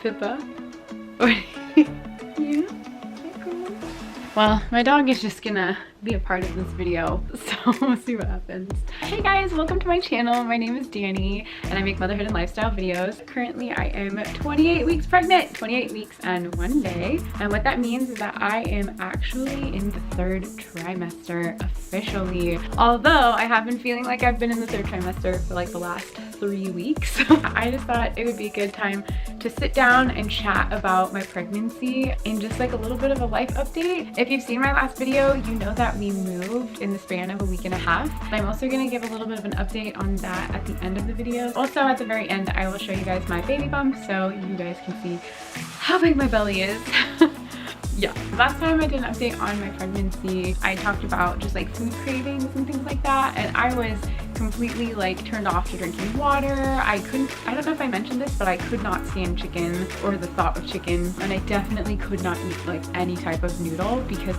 Pippa? Yeah? Well, my dog is just gonna be a part of this video, so we'll see what happens. Hey guys, welcome to my channel. My name is Danny and I make motherhood and lifestyle videos. Currently I am 28 weeks pregnant, 28 weeks and 1 day. And what that means is that I am actually in the 3rd trimester officially. Although I have been feeling like I've been in the 3rd trimester for like the last 3 weeks. I just thought it would be a good time to sit down and chat about my pregnancy and just like a little bit of a life update. If you've seen my last video, you know that we moved in the span of a week and a half. I'm also going to give a little bit of an update on that at the end of the video. Also at the very end, I will show you guys my baby bump so you guys can see how big my belly is. Yeah, last time I did an update on my pregnancy, I talked about just like food cravings and things like that, and I was completely like turned off to drinking water. I don't know if I mentioned this, but I could not stand chicken or the thought of chicken, and I definitely could not eat like any type of noodle because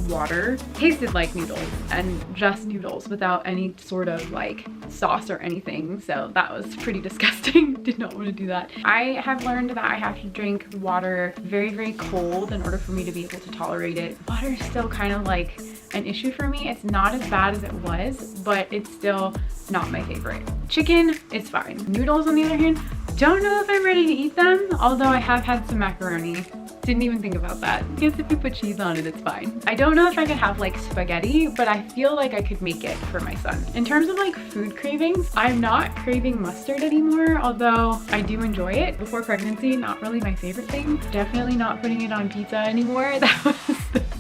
water tasted like noodles and just noodles without any sort of like sauce or anything, so that was pretty disgusting. Did not want to do that. I have learned that I have to drink water very, very cold in order for me to be able to tolerate it. Water is still kind of like an issue for me. It's not as bad as it was, but it's still not my favorite. Chicken is fine. Noodles on the other hand, don't know if I'm ready to eat them, although I have had some macaroni. Didn't even think about that. I guess if you put cheese on it, it's fine. I don't know if I could have like spaghetti, but I feel like I could make it for my son. In terms of like food cravings, I'm not craving mustard anymore, although I do enjoy it. Before pregnancy, not really my favorite thing. Definitely not putting it on pizza anymore. That's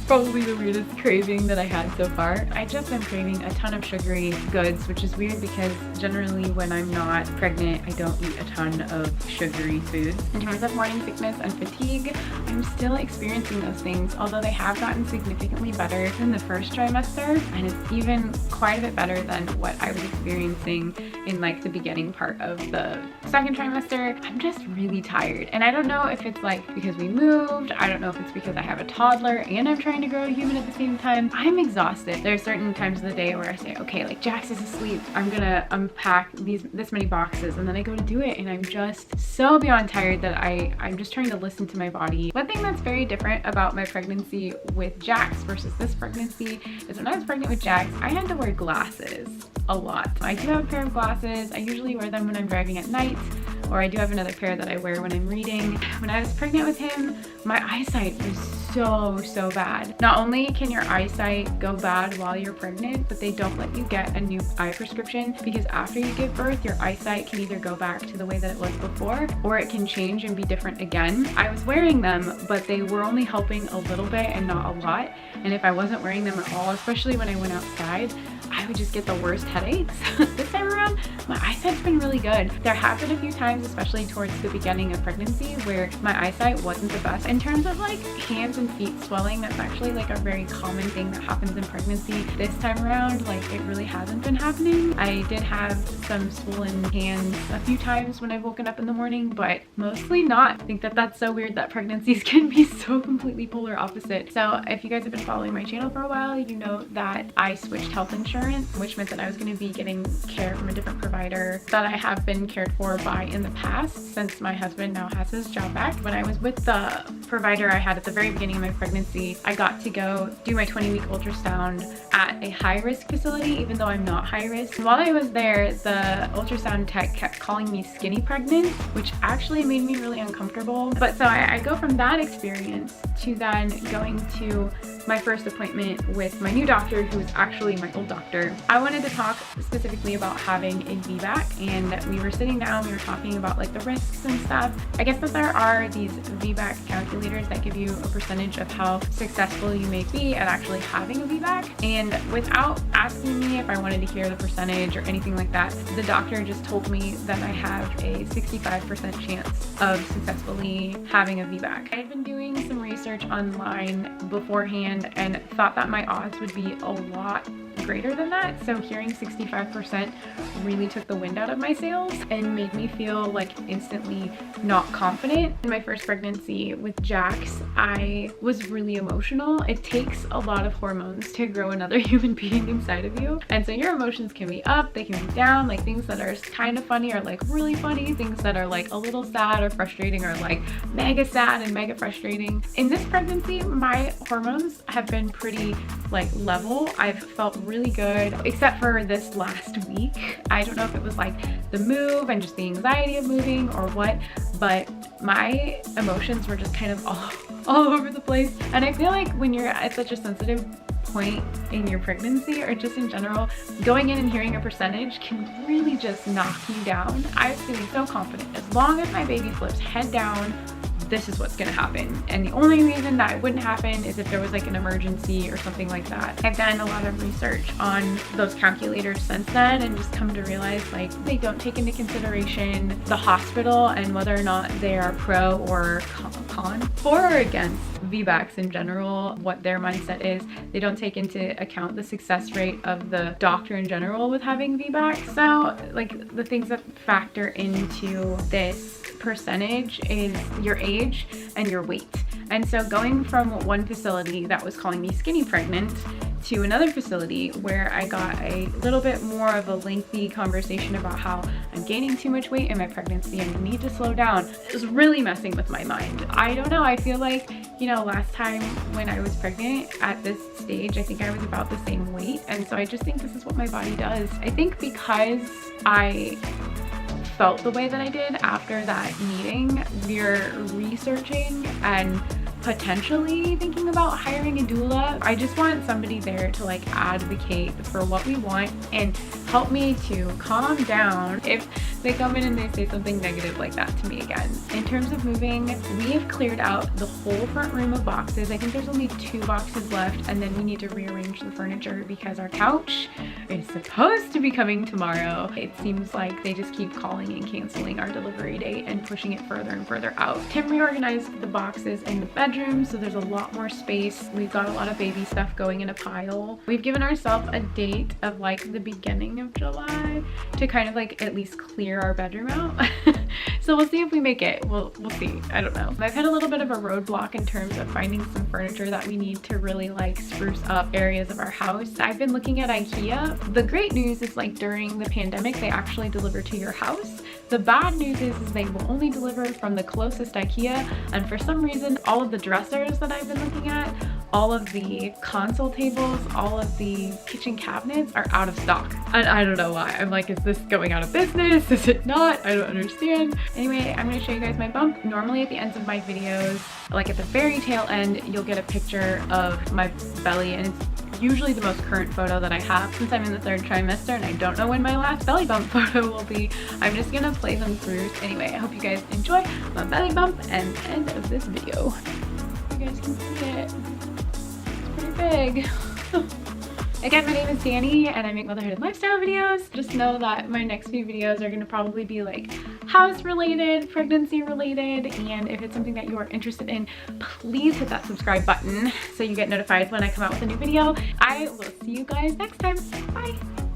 probably the weirdest craving that I had so far. I just am craving a ton of sugary goods, which is weird because generally when I'm not pregnant, I don't eat a ton of sugary foods. In terms of morning sickness and fatigue, I'm still experiencing those things, although they have gotten significantly better than the 1st trimester, and it's even quite a bit better than what I was experiencing in like the beginning part of the 2nd trimester. I'm just really tired, and I don't know if it's like because we moved, I don't know if it's because I have a toddler and I'm trying to grow a human at the same time. I'm exhausted. There are certain times of the day where I say, okay, like Jax is asleep, I'm gonna unpack this many boxes, and then I go to do it and I'm just so beyond tired that I'm just trying to listen to my body. One thing that's very different about my pregnancy with Jax versus this pregnancy is when I was pregnant with Jax, I had to wear glasses a lot. I do have a pair of glasses. I usually wear them when I'm driving at night, or I do have another pair that I wear when I'm reading. When I was pregnant with him, my eyesight was so bad. Not only can your eyesight go bad while you're pregnant, but they don't let you get a new eye prescription because after you give birth, your eyesight can either go back to the way that it was before, or it can change and be different again. I was wearing them, but they were only helping a little bit and not a lot. And if I wasn't wearing them at all, especially when I went outside, I would just get the worst headaches. This time around, my eyesight's been really good. There have been a few times, especially towards the beginning of pregnancy, where my eyesight wasn't the best. In terms of like hands and feet swelling, that's actually like a very common thing that happens in pregnancy. This time around, like it really hasn't been happening. I did have some swollen hands a few times when I've woken up in the morning, but mostly not. I think that that's so weird that pregnancies can be so completely polar opposite. So if you guys have been following my channel for a while, you know that I switched health insurance, which meant that I was going to be getting care from a different provider that I have been cared for by in the past, since my husband now has his job back. When I was with the provider I had at the very beginning of my pregnancy, I got to go do my 20-week ultrasound at a high-risk facility, even though I'm not high risk. While I was there, the ultrasound tech kept calling me skinny pregnant, which actually made me really uncomfortable. But so I go from that experience to then going to my first appointment with my new doctor, who is actually my old doctor. I wanted to talk specifically about having a VBAC, and we were sitting down, we were talking about like the risks and stuff. I guess that there are these VBAC calculators that give you a percentage of how successful you may be at actually having a VBAC, and without asking me if I wanted to hear the percentage or anything like that, the doctor just told me that I have a 65% chance of successfully having a VBAC. I had been doing some research online beforehand and thought that my odds would be a lot greater than that. So hearing 65% really took the wind out of my sails and made me feel like instantly not confident. In my first pregnancy with Jax, I was really emotional. It takes a lot of hormones to grow another human being inside of you. And so your emotions can be up, they can be down, like things that are kind of funny are like really funny, things that are like a little sad or frustrating are like mega sad and mega frustrating. In this pregnancy, my hormones have been pretty like level. I've felt really good, except for this last week. I don't know if it was like the move and just the anxiety of moving or what, but my emotions were just kind of all over the place. And I feel like when you're at such a sensitive point in your pregnancy, or just in general, going in and hearing a percentage can really just knock you down. I was feeling so confident. As long as my baby flips head down, this is what's gonna happen. And the only reason that it wouldn't happen is if there was like an emergency or something like that. I've done a lot of research on those calculators since then and just come to realize like they don't take into consideration the hospital and whether or not they are pro or con, for or against VBACs in general, what their mindset is. They don't take into account the success rate of the doctor in general with having VBACs. So like the things that factor into this percentage is your age and your weight. And so going from one facility that was calling me skinny pregnant to another facility where I got a little bit more of a lengthy conversation about how I'm gaining too much weight in my pregnancy and I need to slow down, it was really messing with my mind. I don't know, I feel like, you know, last time when I was pregnant at this stage, I think I was about the same weight. And so I just think this is what my body does. I think because I felt the way that I did after that meeting, we're researching and potentially thinking about hiring a doula. I just want somebody there to like advocate for what we want and help me to calm down if they come in and they say something negative like that to me again. In terms of moving, we have cleared out the whole front room of boxes. I think there's only 2 boxes left, and then we need to rearrange the furniture because our couch is supposed to be coming tomorrow. It seems like they just keep calling and canceling our delivery date and pushing it further and further out. Tim reorganized the boxes in the bedroom, so there's a lot more space. We've got a lot of baby stuff going in a pile. We've given ourselves a date of like the beginning of July to kind of like at least clear our bedroom out. So we'll see if we make it. We'll see. I don't know. I've had a little bit of a roadblock in terms of finding some furniture that we need to really like spruce up areas of our house. I've been looking at IKEA. The great news is like during the pandemic, they actually deliver to your house. The bad news is they will only deliver from the closest IKEA, and for some reason, all of the dressers that I've been looking at, all of the console tables, all of the kitchen cabinets are out of stock. And I don't know why. I'm like, is this going out of business? Is it not? I don't understand. Anyway, I'm gonna show you guys my bump. Normally at the ends of my videos, like at the very tail end, you'll get a picture of my belly, and it's usually the most current photo that I have since I'm in the 3rd trimester and I don't know when my last belly bump photo will be. I'm just gonna play them through. Anyway, I hope you guys enjoy my belly bump and the end of this video. You guys can see it. It's pretty big. Again, my name is Danny and I make motherhood and lifestyle videos. Just know that my next few videos are gonna probably be like house related, pregnancy related, and if it's something that you are interested in, please hit that subscribe button so you get notified when I come out with a new video. I will see you guys next time. Bye.